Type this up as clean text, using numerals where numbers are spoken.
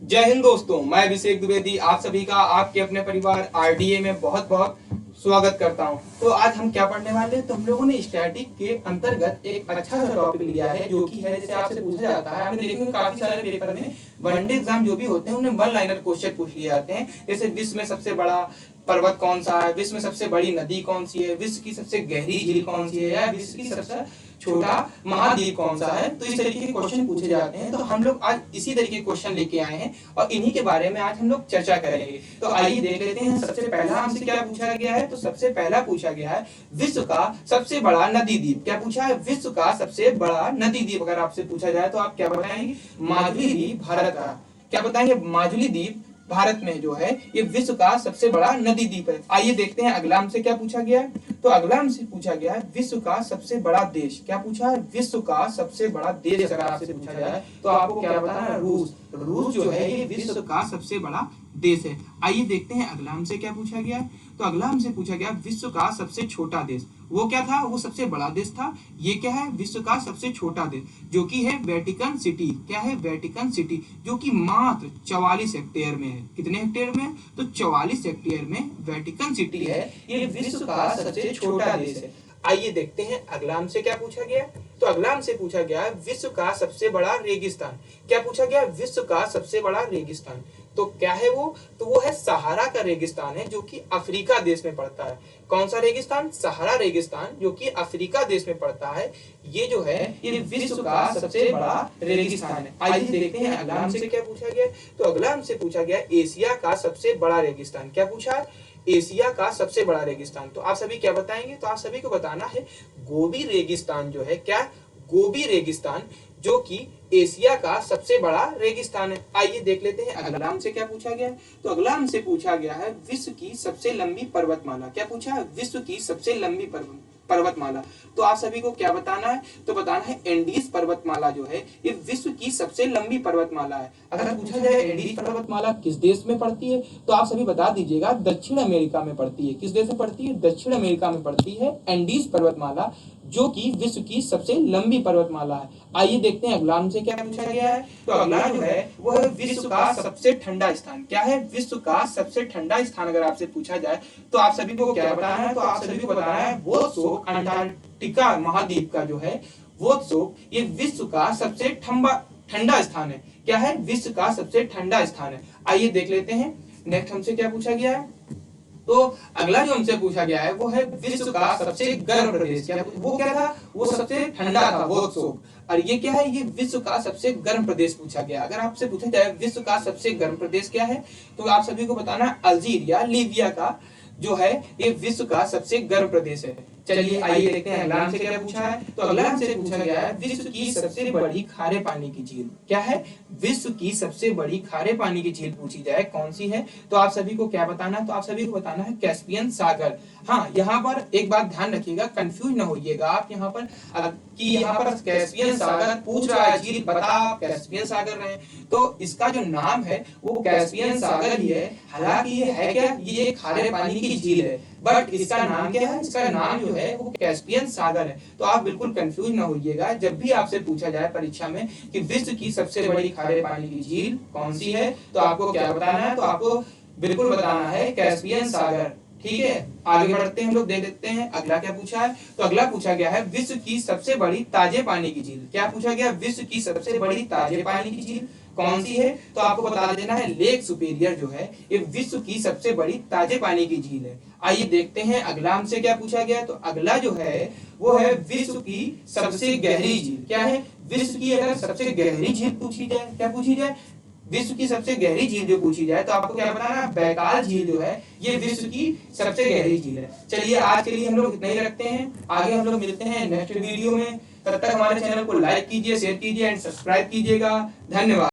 जय हिंद दोस्तों, मैं अभिषेक द्विवेदी आप सभी का आपके अपने परिवार आरडीए में बहुत बहुत स्वागत करता हूं। तो आज हम क्या पढ़ने वाले हैं, तो हम लोगों ने स्टैटिक के अंतर्गत एक अच्छा सा टॉपिक लिया है जो कि है जैसे आपसे पूछा जाता है। आपने देखेंगे काफी सारे पेपर में वनडे एग्जाम जो भी होते हैं उन्हें वन लाइनर क्वेश्चन पूछ लिए जाते हैं। जैसे विश्व में सबसे बड़ा पर्वत कौन सा है, विश्व में सबसे बड़ी नदी कौन सी है, विश्व की सबसे गहरी झील कौन सी है, या विश्व की सबसे छोटा महाद्वीप कौन सा है। तो इस तरीके के क्वेश्चन पूछे जाते हैं। तो हम लोग आज इसी तरीके के क्वेश्चन लेके आए हैं और इन्हीं के बारे में आज हम लोग चर्चा करेंगे। तो आइए देख लेते हैं सबसे पहला हमसे क्या पूछा गया है। तो सबसे पहला पूछा गया है विश्व का सबसे बड़ा नदी द्वीप। क्या पूछा है? विश्व का सबसे बड़ा नदी द्वीप अगर आपसे पूछा जाए तो आप क्या बताएंगे? माजुली द्वीप भारत का। क्या बताएंगे? माजुली द्वीप भारत में जो है ये विश्व का सबसे बड़ा नदी द्वीप है। आइए देखते हैं अगला हमसे क्या पूछा गया है। तो अगला हमसे पूछा गया है विश्व का सबसे बड़ा देश। क्या पूछा है? विश्व का सबसे बड़ा देश अगर आपसे पूछा जाए तो आपको क्या बताना है? रूस। रूस जो है ये विश्व का सबसे बड़ा देश है। आइए देखते हैं अगला हमसे क्या पूछा गया है। तो अगला हमसे पूछा गया विश्व का सबसे छोटा देश। वो क्या था? वो सबसे बड़ा देश था। ये क्या है? विश्व का सबसे छोटा देश जो कि है वेटिकन सिटी। क्या है? वेटिकन सिटी, जो कि मात्र 44 हेक्टेयर में है। कितने हेक्टेयर में? तो 44 हेक्टेयर में वेटिकन सिटी है। ये विश्व का सबसे छोटा देश है। आइए देखते हैं अगला हमसे क्या पूछा गया। तो अगला हमसे पूछा गया विश्व का सबसे बड़ा रेगिस्तान। क्या पूछा गया? विश्व का सबसे बड़ा रेगिस्तान। तो क्या है वो? तो वो है सहारा का रेगिस्तान है जो कि अफ्रीका देश में पड़ता है। कौन सा रेगिस्तान? सहारा रेगिस्तान जो कि अफ्रीका देश में पड़ता है। ये जो है ये विश्व का सबसे बड़ा रेगिस्तान है। आइए देखते हैं अगला हमसे क्या पूछा गया। तो अगला हमसे पूछा गया एशिया का सबसे बड़ा रेगिस्तान। क्या पूछा? एशिया का सबसे बड़ा रेगिस्तान। तो आप सभी क्या बताएंगे? तो आप सभी को बताना है गोबी रेगिस्तान जो है। क्या? गोबी रेगिस्तान जो कि एशिया का सबसे बड़ा रेगिस्तान है। आइए देख लेते हैं अगला हमसे क्या पूछा गया है। तो अगला हमसे पूछा गया है विश्व की सबसे लंबी पर्वतमाला। क्या पूछा है? विश्व की सबसे लंबी पर्वतमाला। तो आप सभी को क्या बताना है? तो बताना है एंडीज पर्वतमाला जो है ये विश्व की सबसे लंबी पर्वतमाला है। अगर पूछा जाए एंडीज पर्वतमाला किस देश में पड़ती है तो आप सभी बता दीजिएगा दक्षिण अमेरिका में पड़ती है। किस देश में पड़ती है? दक्षिण अमेरिका में पड़ती है एंडीज पर्वतमाला जो कि विश्व की सबसे लंबी पर्वतमाला है। आइए देखते हैं अगला हमसे क्या पूछा गया है। तो अगला जो है वो है विश्व का सबसे ठंडा स्थान। क्या है? विश्व का सबसे ठंडा स्थान अगर आपसे पूछा जाए तो आप सभी को क्या बताना है? तो आप सभी को बताना है वोत्सोक अंटार्कटिका महाद्वीप का जो है वोत्सोक ये विश्व का सबसे ठंडा स्थान है। क्या है? विश्व का सबसे ठंडा स्थान है। आइए देख लेते हैं नेक्स्ट हमसे क्या पूछा गया है। तो अगला जो हमसे पूछा गया है वो है विश्व का सबसे गर्म प्रदेश। क्या वो क्या था? वो सबसे ठंडा था वोत्सोक। और ये क्या है? ये विश्व का सबसे गर्म प्रदेश पूछा गया। अगर आपसे पूछा जाए विश्व का सबसे गर्म प्रदेश क्या है तो आप सभी को बताना है अल्जीरिया लीबिया का जो है ये विश्व का सबसे गर्म प्रदेश है। चलिए आइए देखते हैं अगला हमसे क्या पूछा है। तो अगला हमसे पूछा गया है विश्व की सबसे बड़ी खारे पानी की झील। क्या है? विश्व की सबसे बड़ी खारे पानी की झील पूछी जाए कौन सी है तो आप सभी को क्या बताना है? तो आप सभी को बताना है कैस्पियन सागर। हाँ, यहाँ पर एक बात ध्यान रखिएगा, कंफ्यूज ना होइएगा आप यहाँ पर कि यहाँ पर कैस्पियन सागर पूछ रहा है झील बता आप कैस्पियन सागर रहे तो इसका जो नाम है वो कैस्पियन सागर ही है। हालांकि ये है क्या? ये खारे पानी की झील है बट इसका नाम क्या है? इसका नाम जो है वो कैस्पियन सागर है। तो आप बिल्कुल कंफ्यूज ना होइएगा जब भी आपसे पूछा जाए परीक्षा में कि विश्व की सबसे बड़ी खारे पानी की झील कौन सी है तो आपको क्या बताना है? तो आपको बिल्कुल बताना है कैस्पियन सागर। ठीक है, आगे बढ़ते हैं हम लोग देख लेते हैं अगला क्या पूछा है। तो अगला पूछा गया है विश्व की सबसे बड़ी ताजे पानी की झील। क्या पूछा गया? विश्व की सबसे बड़ी ताजे पानी की झील कौन सी है तो आपको बता देना है लेक सुपीरियर जो है ये विश्व की सबसे बड़ी ताजे पानी की झील है। आइए देखते हैं अगला हमसे क्या पूछा गया। तो अगला जो है वो है विश्व की सबसे गहरी झील। क्या है? विश्व की अगर सबसे गहरी झील पूछी जाए, क्या पूछी जाए? विश्व की सबसे गहरी झील जो पूछी जाए तो आपको क्या बताना है? बैकाल झील जो है ये विश्व की सबसे गहरी झील है। चलिए आज के लिए हम लोग इतना ही रखते हैं, आगे हम लोग मिलते हैं नेक्स्ट वीडियो में। तब तक हमारे चैनल को लाइक कीजिए, शेयर कीजिए एंड सब्सक्राइब कीजिएगा। धन्यवाद।